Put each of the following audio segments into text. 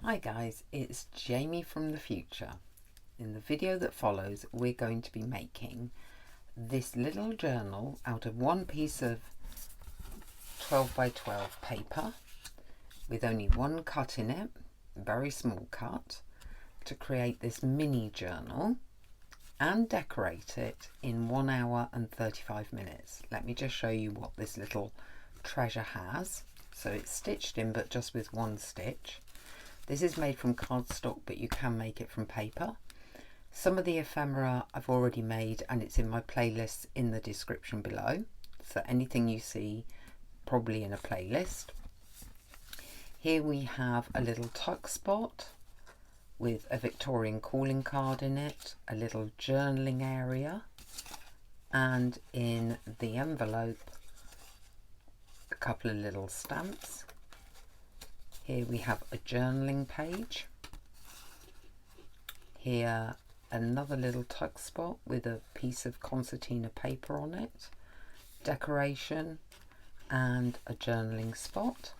Hi guys, it's Jamie from the future. In the video that follows, we're going to be making this little journal out of one piece of 12 by 12 paper with only one cut in it, a very small cut, to create this mini journal and decorate it in 1 hour and 35 minutes. Let me just show you what this little treasure has. So it's stitched in, but just with one stitch. This is made from cardstock, but you can make it from paper. Some of the ephemera I've already made, and it's in my playlist in the description below. So anything you see, probably in a playlist. Here we have a little tuck spot with a Victorian calling card in it, a little journaling area, and in the envelope, a couple of little stamps. Here we have a journaling page. Here another little tuck spot with a piece of concertina paper on it, decoration, and a journaling spot.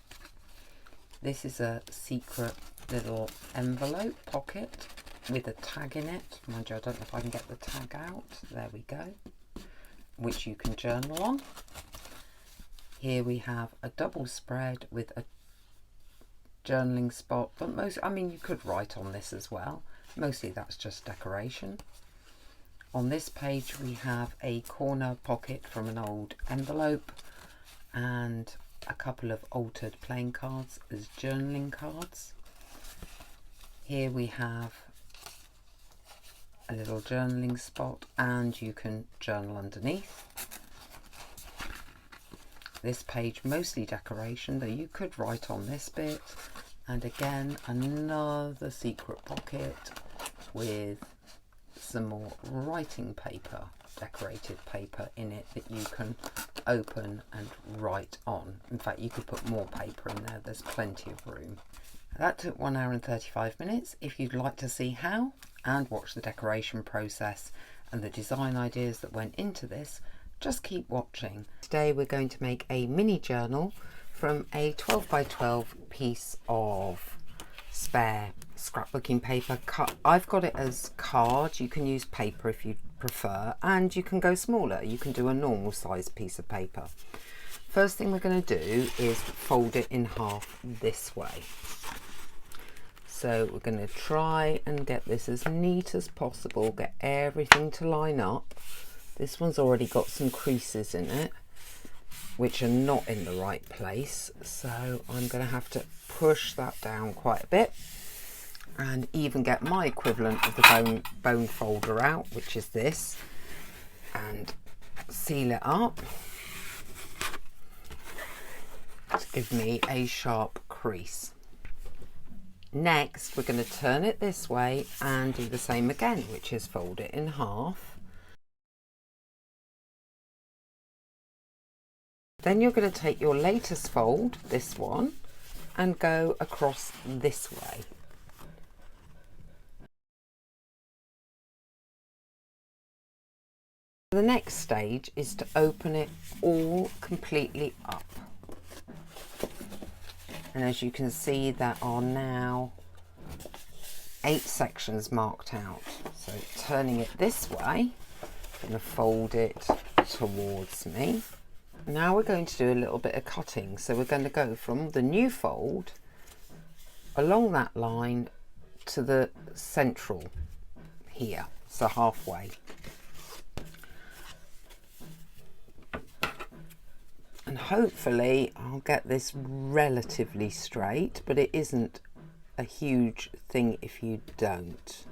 This is a secret little envelope pocket with a tag in it. Mind you, I don't know if I can get the tag out. There we go. Which you can journal on. Here we have a double spread with a journaling spot, but you could write on this as well. Mostly that's just decoration. On this page we have a corner pocket from an old envelope and a couple of altered playing cards as journaling cards. Here we have a little journaling spot, and you can journal underneath. This page mostly decoration, though you could write on this bit. And again, another secret pocket with some more writing paper, decorated paper in it that you can open and write on. In fact, you could put more paper in there, there's plenty of room. That took 1 hour and 35 minutes. If you'd like to see how and watch the decoration process and the design ideas that went into this, just keep watching. Today we're going to make a mini journal from a 12 by 12 piece of spare scrapbooking paper. I've got it as card. You can use paper if you prefer, and you can go smaller. You can do a normal size piece of paper. First thing we're going to do is fold it in half this way. So we're going to try and get this as neat as possible, get everything to line up. This one's already got some creases in it, which are not in the right place, so I'm going to have to push that down quite a bit and even get my equivalent of the bone folder out, which is this, and seal it up to give me a sharp crease. Next we're going to turn it this way and do the same again, which is fold it in half. Then you're going to take your latest fold, this one, and go across this way. The next stage is to open it all completely up. And as you can see, there are now 8 sections marked out. So turning it this way, I'm going to fold it towards me. Now we're going to do a little bit of cutting. So we're going to go from the new fold along that line to the central here, so halfway. And hopefully I'll get this relatively straight, but it isn't a huge thing if you don't.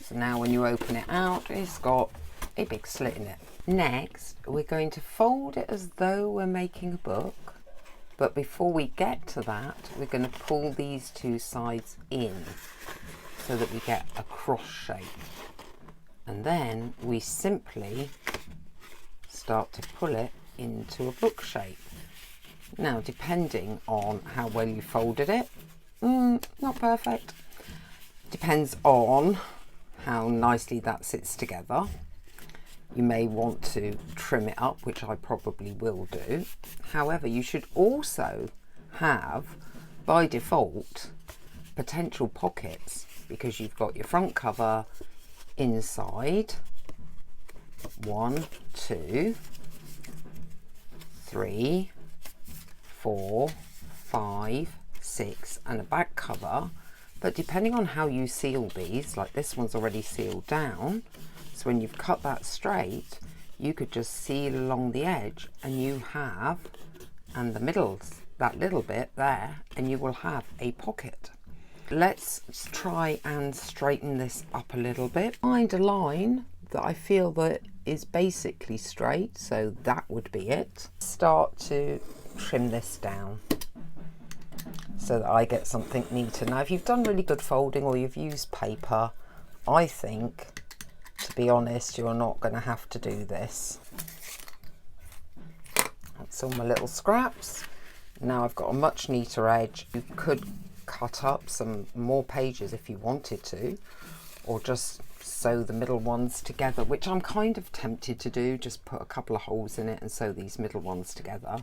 So now when you open it out, it's got a big slit in it. Next, we're going to fold it as though we're making a book. But before we get to that, we're going to pull these two sides in so that we get a cross shape. And then we simply start to pull it into a book shape. Now, depending on how well you folded it, not perfect. Depends on how nicely that sits together. You may want to trim it up, which I probably will do. However, you should also have, by default, potential pockets, because you've got your front cover inside. 1, 2, 3, 4, 5, 6, and a back cover. But depending on how you seal these, like this one's already sealed down, so when you've cut that straight, you could just seal along the edge and you have, and the middles, that little bit there, and you will have a pocket. Let's try and straighten this up a little bit. Find a line that I feel that is basically straight, so that would be it. Start to trim this down so that I get something neater. Now, if you've done really good folding or you've used paper, I think, to be honest, you're not going to have to do this. That's all my little scraps. Now I've got a much neater edge. You could cut up some more pages if you wanted to, or just sew the middle ones together, which I'm kind of tempted to do. Just put a couple of holes in it and sew these middle ones together,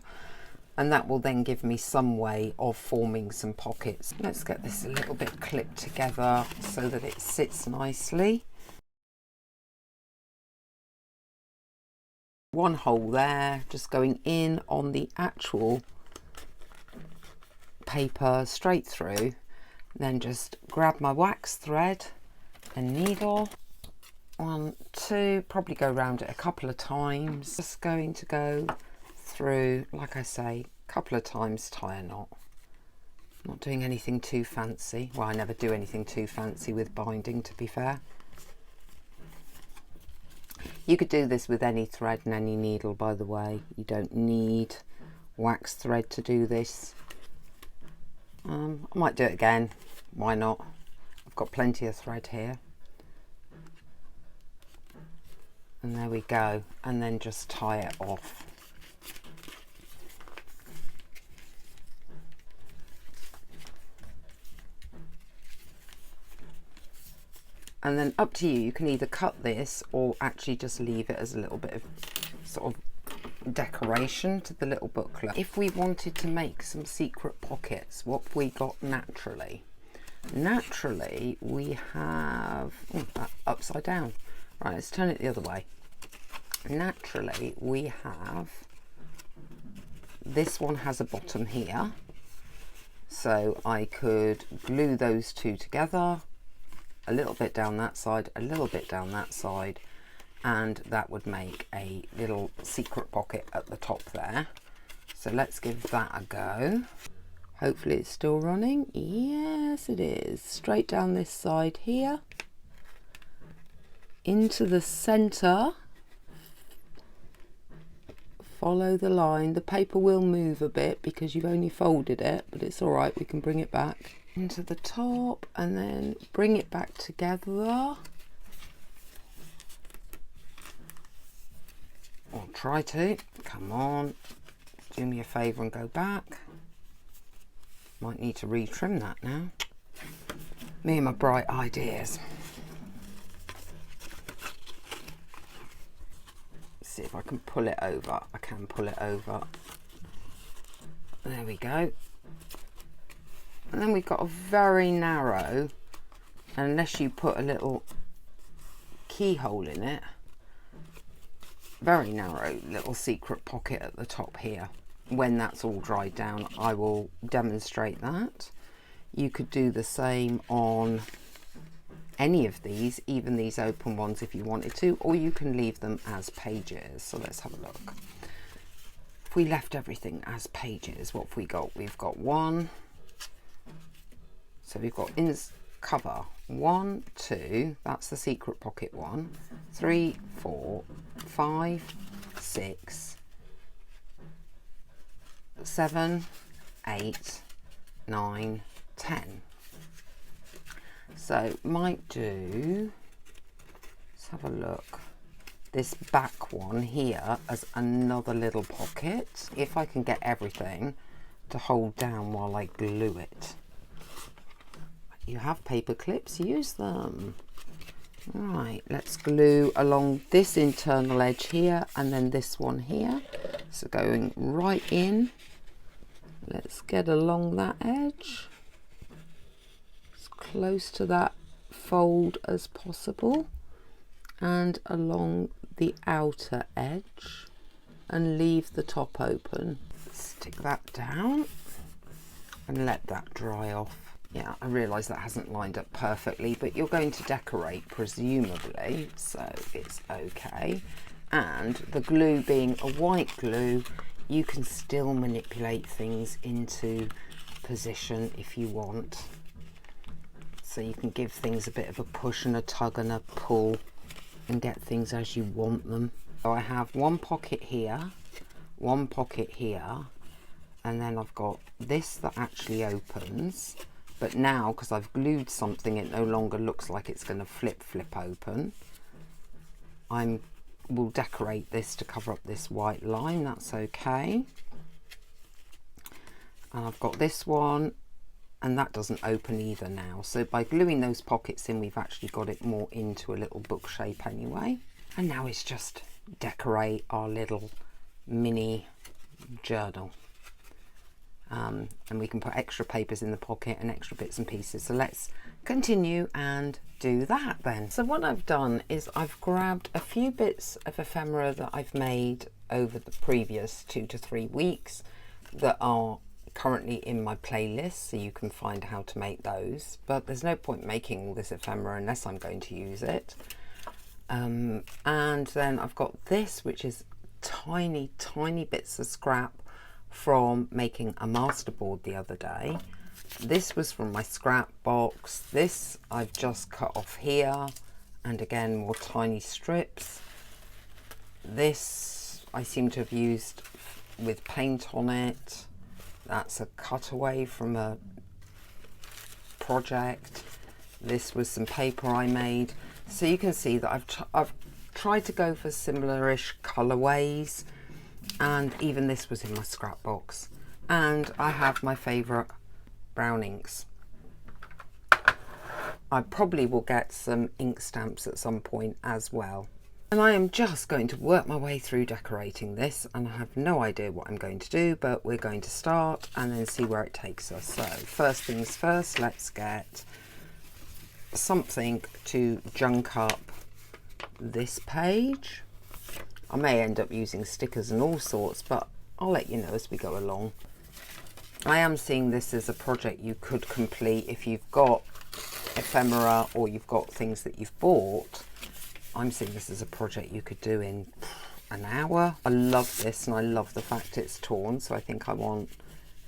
and that will then give me some way of forming some pockets. Let's get this a little bit clipped together so that it sits nicely. One hole there, just going in on the actual paper straight through. Then just grab my wax thread and needle. 1, 2, probably go around it a couple of times. Just going to go through, like I say, a couple of times, tie a knot. Not doing anything too fancy. Well, I never do anything too fancy with binding, to be fair. You could do this with any thread and any needle, by the way. You don't need wax thread to do this. I might do it again. Why not? I've got plenty of thread here. And there we go. And then just tie it off. And then up to you, you can either cut this or actually just leave it as a little bit of sort of decoration to the little booklet. If we wanted to make some secret pockets, what have we got naturally? Naturally, we have, upside down. Right, let's turn it the other way. Naturally, we have, this one has a bottom here. So I could glue those two together, a little bit down that side, a little bit down that side, and that would make a little secret pocket at the top there. So let's give that a go. Hopefully it's still running. Yes, it is. Straight down this side here, into the center. Follow the line. The paper will move a bit because you've only folded it, but it's all right, we can bring it back into the top and then bring it back together. Or try to. Come on, do me a favor and go back. Might need to retrim that now. Me and my bright ideas. See if I can pull it over. I can pull it over. There we go. And then we've got a very narrow, unless you put a little keyhole in it, very narrow little secret pocket at the top here. When that's all dried down, I will demonstrate that. You could do the same on any of these, even these open ones if you wanted to, or you can leave them as pages. So let's have a look. If we left everything as pages, what have we got? We've got one. So we've got in cover 1, 2, that's the secret pocket one, 3, 4, 5, 6, 7, 8, 9, 10. So might do, let's have a look, this back one here as another little pocket, if I can get everything to hold down while I glue it. You have paper clips, use them. Right, let's glue along this internal edge here and then this one here. So going right in, let's get along that edge, as close to that fold as possible, and along the outer edge, and leave the top open. Stick that down and let that dry off. Yeah, I realise that hasn't lined up perfectly, but you're going to decorate presumably, so it's okay. And the glue being a white glue, you can still manipulate things into position if you want. So you can give things a bit of a push and a tug and a pull and get things as you want them. So I have one pocket here, one pocket here, and then I've got this that actually opens. But now, because I've glued something, it no longer looks like it's going to flip open. Will decorate this to cover up this white line, that's okay. And I've got this one, and that doesn't open either now. So by gluing those pockets in, we've actually got it more into a little book shape anyway. And now it's just decorate our little mini journal. And we can put extra papers in the pocket and extra bits and pieces. So let's continue and do that then. So what I've done is I've grabbed a few bits of ephemera that I've made over the previous 2 to 3 weeks that are currently in my playlist, so you can find how to make those. But there's no point making all this ephemera unless I'm going to use it. And then I've got this, which is tiny bits of scrap from making a masterboard the other day. This was from my scrap box. This I've just cut off here, and again more tiny strips. This I seem to have used with paint on it. That's a cutaway from a project. This was some paper I made. So you can see that I've tried to go for similar-ish colorways. And even this was in my scrap box. And I have my favourite brown inks. I probably will get some ink stamps at some point as well. And I am just going to work my way through decorating this, and I have no idea what I'm going to do, but we're going to start and then see where it takes us. So first things first, let's get something to junk up this page. I may end up using stickers and all sorts, but I'll let you know as we go along. I am seeing this as a project you could complete if you've got ephemera or you've got things that you've bought. I'm seeing this as a project you could do in an hour. I love this, and I love the fact it's torn, so I think I want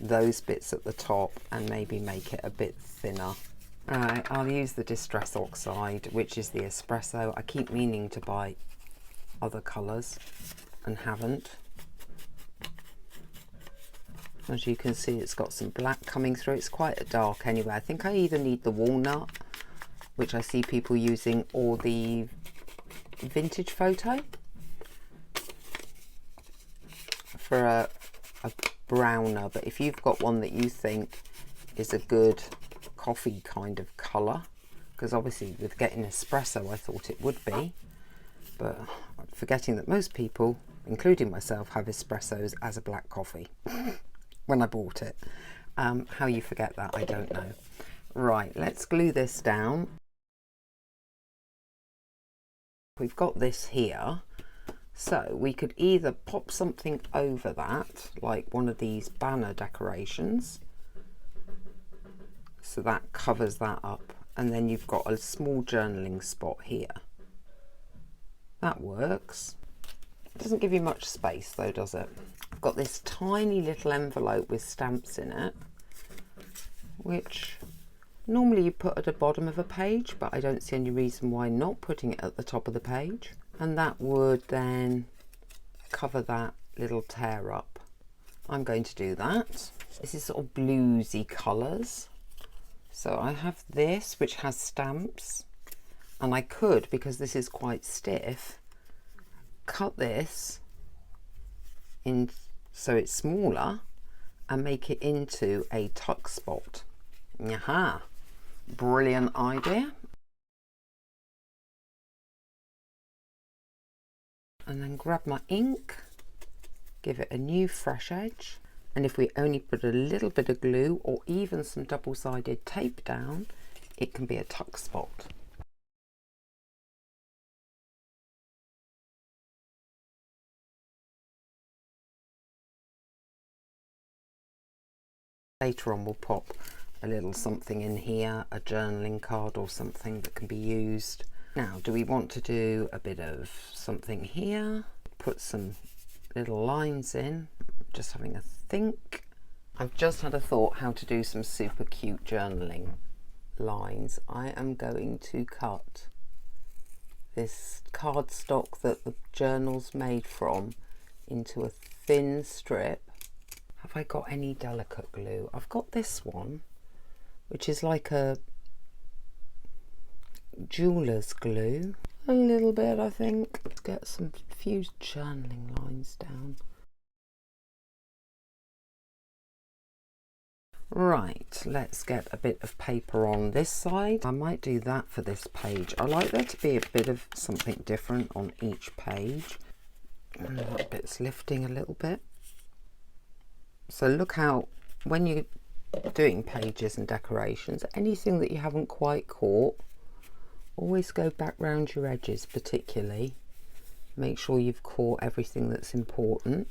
those bits at the top and maybe make it a bit thinner. Alright, I'll use the Distress Oxide, which is the espresso. I keep meaning to buy other colours and haven't. As you can see, it's got some black coming through. It's quite a dark anyway. I think I either need the walnut, which I see people using, or the vintage photo for a browner. But if you've got one that you think is a good coffee kind of colour, because obviously with getting espresso I thought it would be, but I'm forgetting that most people, including myself, have espressos as a black coffee when I bought it. How you forget that, I don't know. Right, let's glue this down. We've got this here, so we could either pop something over that, like one of these banner decorations, so that covers that up, and then you've got a small journaling spot here. That works. It doesn't give you much space though, does it? I've got this tiny little envelope with stamps in it, which normally you put at the bottom of a page, but I don't see any reason why not putting it at the top of the page. And that would then cover that little tear up. I'm going to do that. This is sort of bluesy colours. So I have this, which has stamps, and I could, because this is quite stiff, cut this in so it's smaller and make it into a tuck spot. Aha, brilliant idea. and then grab my ink, give it a new fresh edge, and if we only put a little bit of glue or even some double-sided tape down, it can be a tuck spot. Later on we'll pop a little something in here, a journaling card or something that can be used. Now, do we want to do a bit of something here? Put some little lines in, just having a think. I've just had a thought how to do some super cute journaling lines. I am going to cut this cardstock that the journal's made from into a thin strip. Have I got any delicate glue? I've got this one, which is like a jeweler's glue. A little bit, I think. Let's get some few journaling lines down. Right, let's get a bit of paper on this side. I might do that for this page. I like there to be a bit of something different on each page. And that bit's lifting a little bit. So look how, when you're doing pages and decorations, anything that you haven't quite caught, always go back round your edges particularly. Make sure you've caught everything that's important.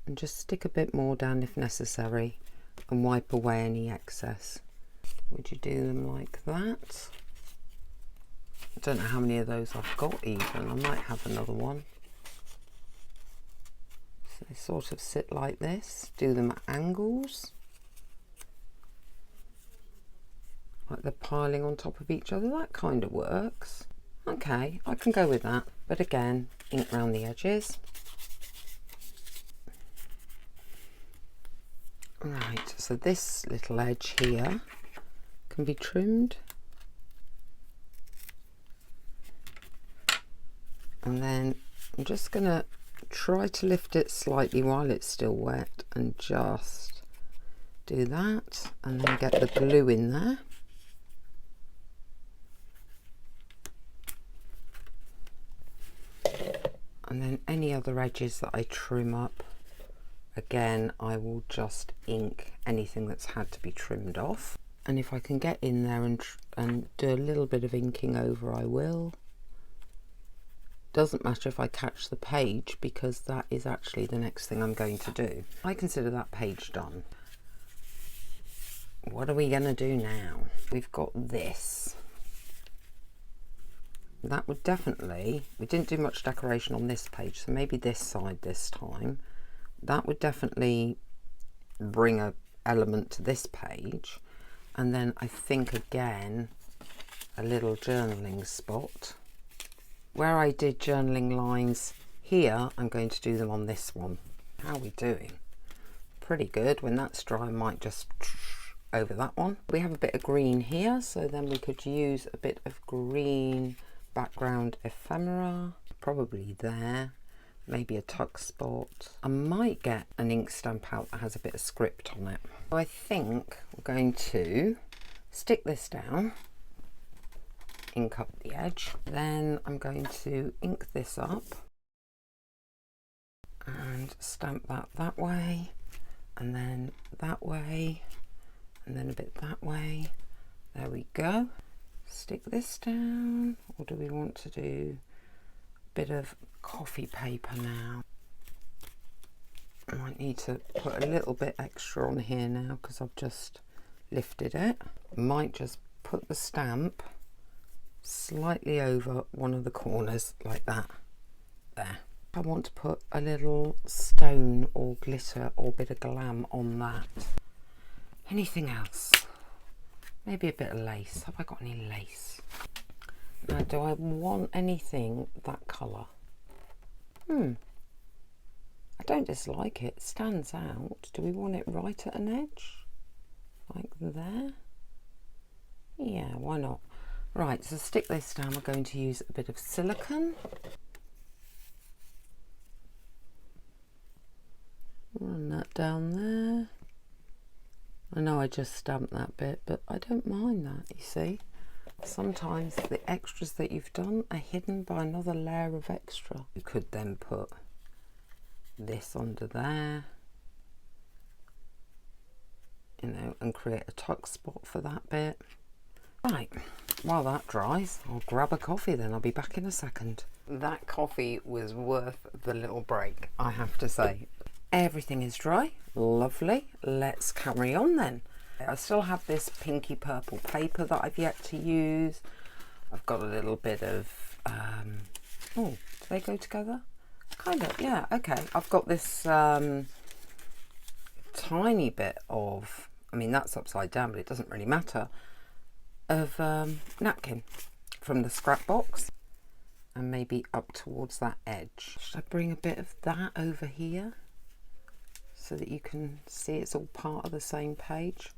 And just stick a bit more down if necessary and wipe away any excess. Would you do them like that? I don't know how many of those I've got even. I might have another one. So they sort of sit like this. Do them at angles. Like they're piling on top of each other. That kind of works. Okay, I can go with that. But again, ink around the edges. Right, so this little edge here can be trimmed. And then I'm just going to try to lift it slightly while it's still wet and just do that, and then get the glue in there. And then any other edges that I trim up, again, I will just ink anything that's had to be trimmed off. And if I can get in there and do a little bit of inking over, I will. Doesn't matter if I catch the page, because that is actually the next thing I'm going to do. I consider that page done. What are we going to do now? We've got this. That would definitely, we didn't do much decoration on this page, so maybe this side this time. That would definitely bring an element to this page. And then I think again, a little journaling spot. Where I did journaling lines here, I'm going to do them on this one. How are we doing? Pretty good. When that's dry, I might just over that one. We have a bit of green here, so then we could use a bit of green background ephemera, probably there. Maybe a tuck spot. I might get an ink stamp out that has a bit of script on it. So I think we're going to stick this down, ink up the edge. Then I'm going to ink this up and stamp that way, and then that way, and then a bit that way. There we go. Stick this down, or do we want to do a bit of coffee paper now? I might need to put a little bit extra on here now because I've just lifted it. Might just put the stamp slightly over one of the corners like that. There. I want to put a little stone or glitter or bit of glam on that. Anything else? Maybe a bit of lace. Have I got any lace? Now, do I want anything that colour? I don't dislike it. It stands out. Do we want it right at an edge? Like there? Yeah, why not? Right, so stick this down. We're going to use a bit of silicone. Run that down there. I know I just stamped that bit, but I don't mind that, you see. Sometimes the extras that you've done are hidden by another layer of extra. You could then put this under there, you know, and create a tuck spot for that bit. Right, while that dries, I'll grab a coffee then. I'll be back in a second. That coffee was worth the little break, I have to say. Everything is dry, lovely. Let's carry on then. I still have this pinky purple paper that I've yet to use. I've got a little bit of, oh, do they go together? Kind of, yeah, okay. I've got this tiny bit of, I mean that's upside down, but it doesn't really matter, of napkin from the scrap box, and maybe up towards that edge. Should I bring a bit of that over here so that you can see it's all part of the same page?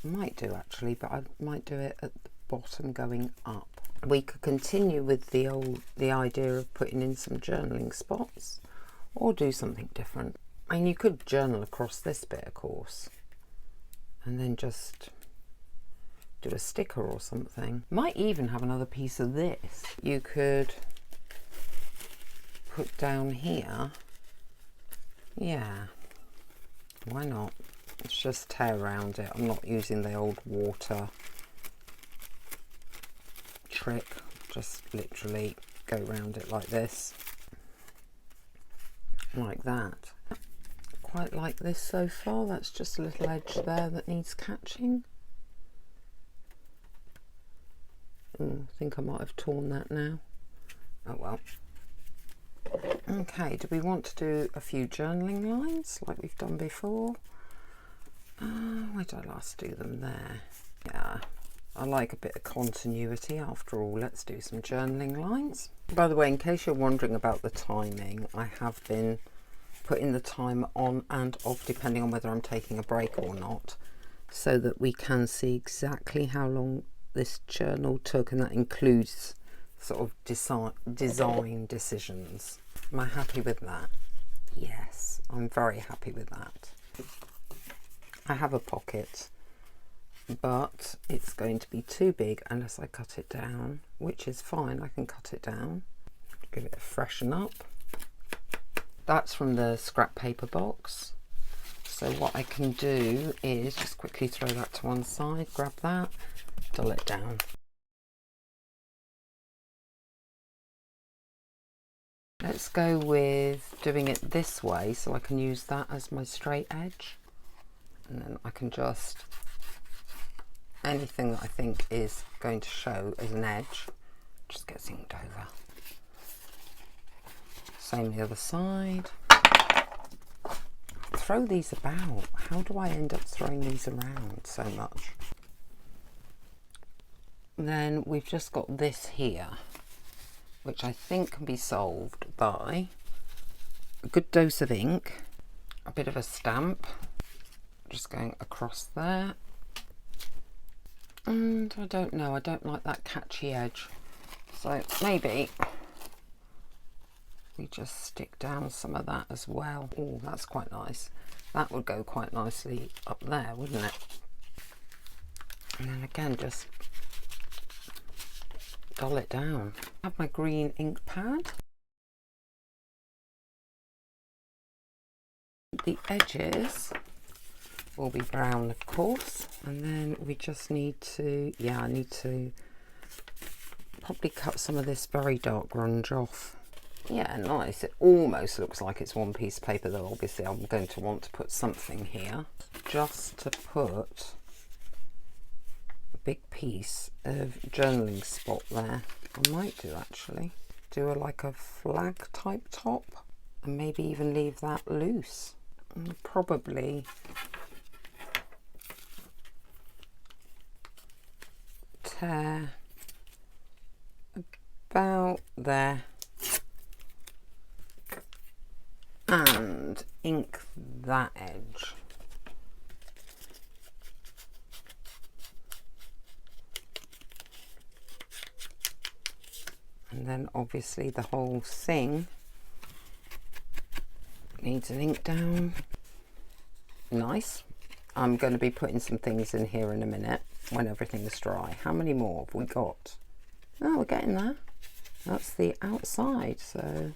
I might do actually, but I might do it at the bottom going up. We could continue with the idea of putting in some journaling spots, or do something different. I mean, you could journal across this bit, of course, and then just do a sticker or something. Might even have another piece of this you could put down here. Yeah, why not? Let's just tear around it. I'm not using the old water trick, just literally go around it like this, like that. Quite like this so far. That's just a little edge there that needs catching. I think I might have torn that now. Oh well. Okay, do we want to do a few journaling lines like we've done before? Where did I last do them? There. Yeah, I like a bit of continuity after all. Let's do some journaling lines. By the way, in case you're wondering about the timing, I have been putting the time on and off depending on whether I'm taking a break or not, so that we can see exactly how long this journal took, and that includes sort of design decisions. Am I happy with that? Yes, I'm very happy with that. I have a pocket, but it's going to be too big unless I cut it down, which is fine. I can cut it down, give it a freshen up. That's from the scrap paper box. So what I can do is just quickly throw that to one side, grab that, dull it down. Let's go with doing it this way so I can use that as my straight edge. And then I can just, anything that I think is going to show as an edge, just gets inked over. Same the other side. Throw these about. How do I end up throwing these around so much? Then we've just got this here, which I think can be solved by a good dose of ink, a bit of a stamp, just going across there, and I don't know, I don't like that catchy edge, so maybe we just stick down some of that as well. Oh, that's quite nice. That would go quite nicely up there, wouldn't it? And then again, just dull it down. I have my green ink pad. The edges will be brown, of course, and then we just need to, yeah, I need to probably cut some of this very dark grunge off. Yeah, nice. It almost looks like it's one piece of paper, though obviously I'm going to want to put something here, just to put a big piece of journaling spot there. I might do actually do like a flag type top, and maybe even leave that loose, and probably tear about there and ink that edge. And then obviously the whole thing needs an ink down. Nice. I'm going to be putting some things in here in a minute. when everything's dry. How many more have we got? Oh, we're getting there. That's the outside. So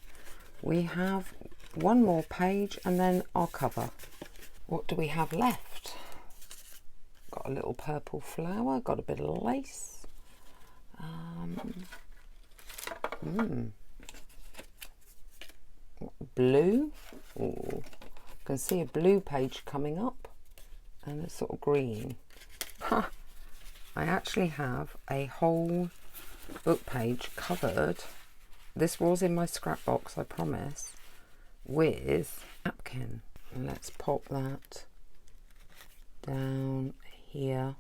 we have one more page and then our cover. What do we have left? Got a little purple flower, got a bit of lace. Blue. Ooh, can see a blue page coming up and a sort of green. Ha! I actually have a whole book page covered. This was in my scrap box, I promise, with napkin. And let's pop that down here.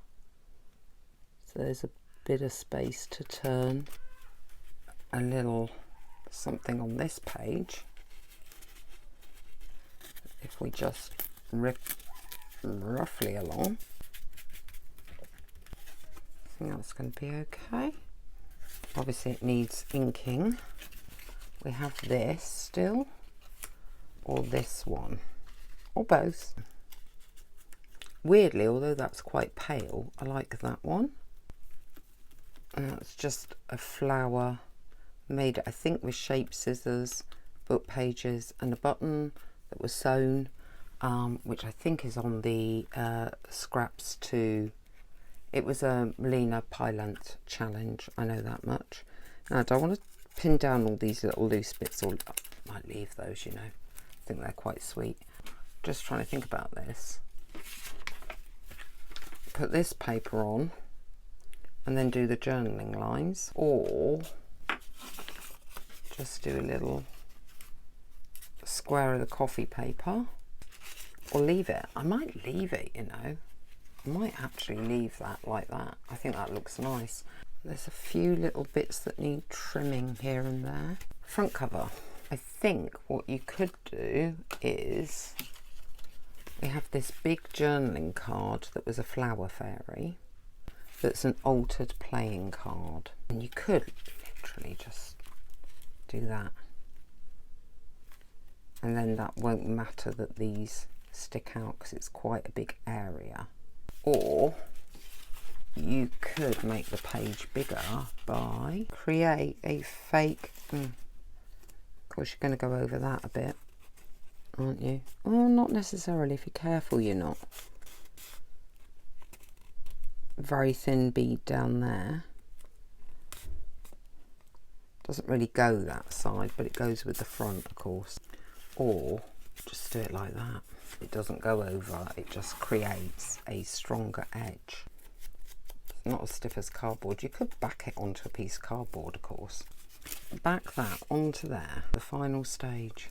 So there's a bit of space to turn. A little something on this page. If we just rip roughly along, I think that's going to be okay. Obviously it needs inking. We have this still, or this one, or both. Weirdly, although that's quite pale, I like that one. And that's just a flower made, I think, with shaped scissors, book pages, and a button that was sewn, which I think is on the scraps to. It was a Melina Pylant challenge, I know that much. And I don't want to pin down all these little loose bits, or I might leave those, you know. I think they're quite sweet. Just trying to think about this. Put this paper on and then do the journaling lines, or just do a little square of the coffee paper, or leave it. I might leave it, you know. I might actually leave that like that. I think that looks nice. There's a few little bits that need trimming here and there. Front cover. I think what you could do is, we have this big journaling card that was a flower fairy. That's an altered playing card. And you could literally just do that. And then that won't matter that these stick out because it's quite a big area. Or you could make the page bigger by create a fake. Of course, you're going to go over that a bit, aren't you? Oh, not necessarily. If you're careful, you're not. Very thin bead down there. Doesn't really go that side, but it goes with the front, of course. Or just do it like that. It doesn't go over, it just creates a stronger edge. It's not as stiff as cardboard. You could back it onto a piece of cardboard, of course. Back that onto there, the final stage.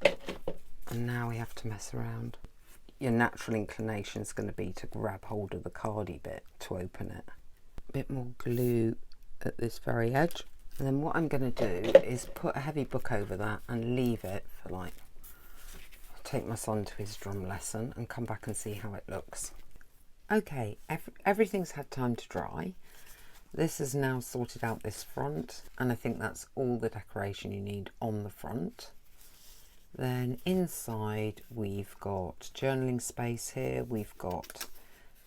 And now we have to mess around. Your natural inclination is going to be to grab hold of the cardy bit to open it. A bit more glue at this very edge. And then what I'm going to do is put a heavy book over that and leave it for like, take my son to his drum lesson and come back and see how it looks. Okay, everything's had time to dry. This has now sorted out this front, and I think that's all the decoration you need on the front. Then inside we've got journaling space here, we've got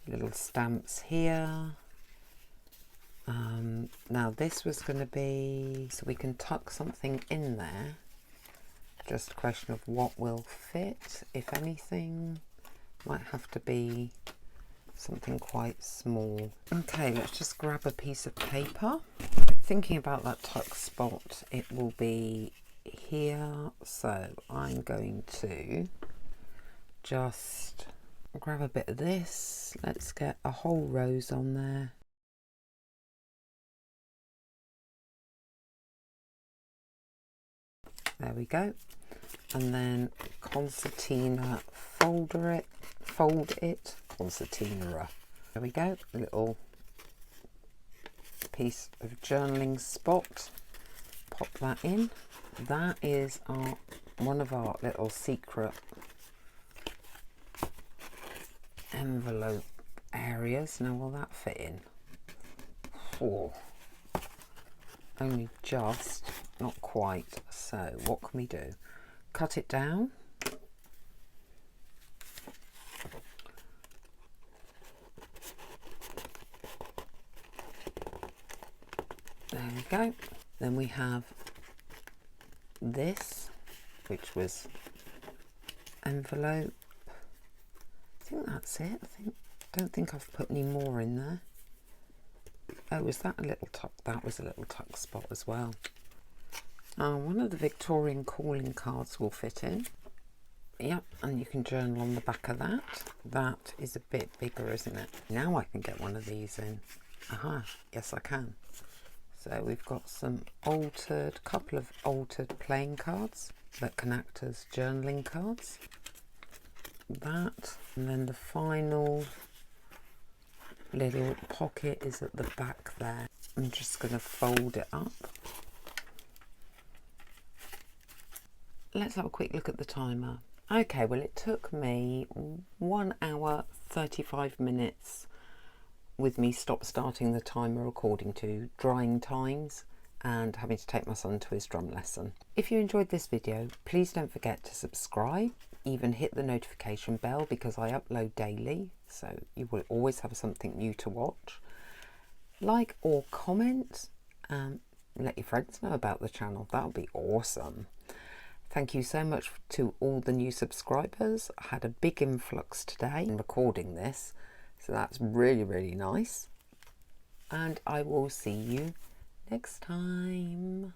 little stamps here. Now this was going to be, so we can tuck something in there. Just a question of what will fit, if anything. Might have to be something quite small. Okay, let's just grab a piece of paper. Thinking about that tuck spot, it will be here. So I'm going to just grab a bit of this. Let's get a whole rose on there. There we go. And then concertina, fold it, concertina. There we go, a little piece of journaling spot. Pop that in. That is one of our little secret envelope areas. Now, will that fit in? Oh, only just, not quite. So what can we do? Cut it down. There we go. Then we have this, which was envelope. I think that's it. Don't think I've put any more in there. Oh, was that a little tuck? That was a little tuck spot as well. One of the Victorian calling cards will fit in. Yep, and you can journal on the back of that. That is a bit bigger, isn't it? Now I can get one of these in. Aha, yes I can. So we've got couple of altered playing cards that can act as journaling cards. That, and then the final little pocket is at the back there. I'm just going to fold it up. Let's have a quick look at the timer. Okay, well it took me 1 hour 35 minutes with me starting the timer according to drying times and having to take my son to his drum lesson. If you enjoyed this video, please don't forget to subscribe, even hit the notification bell because I upload daily, so you will always have something new to watch. Like or comment, let your friends know about the channel, that would be awesome. Thank you so much to all the new subscribers. I had a big influx today in recording this, so that's really nice. And I will see you next time.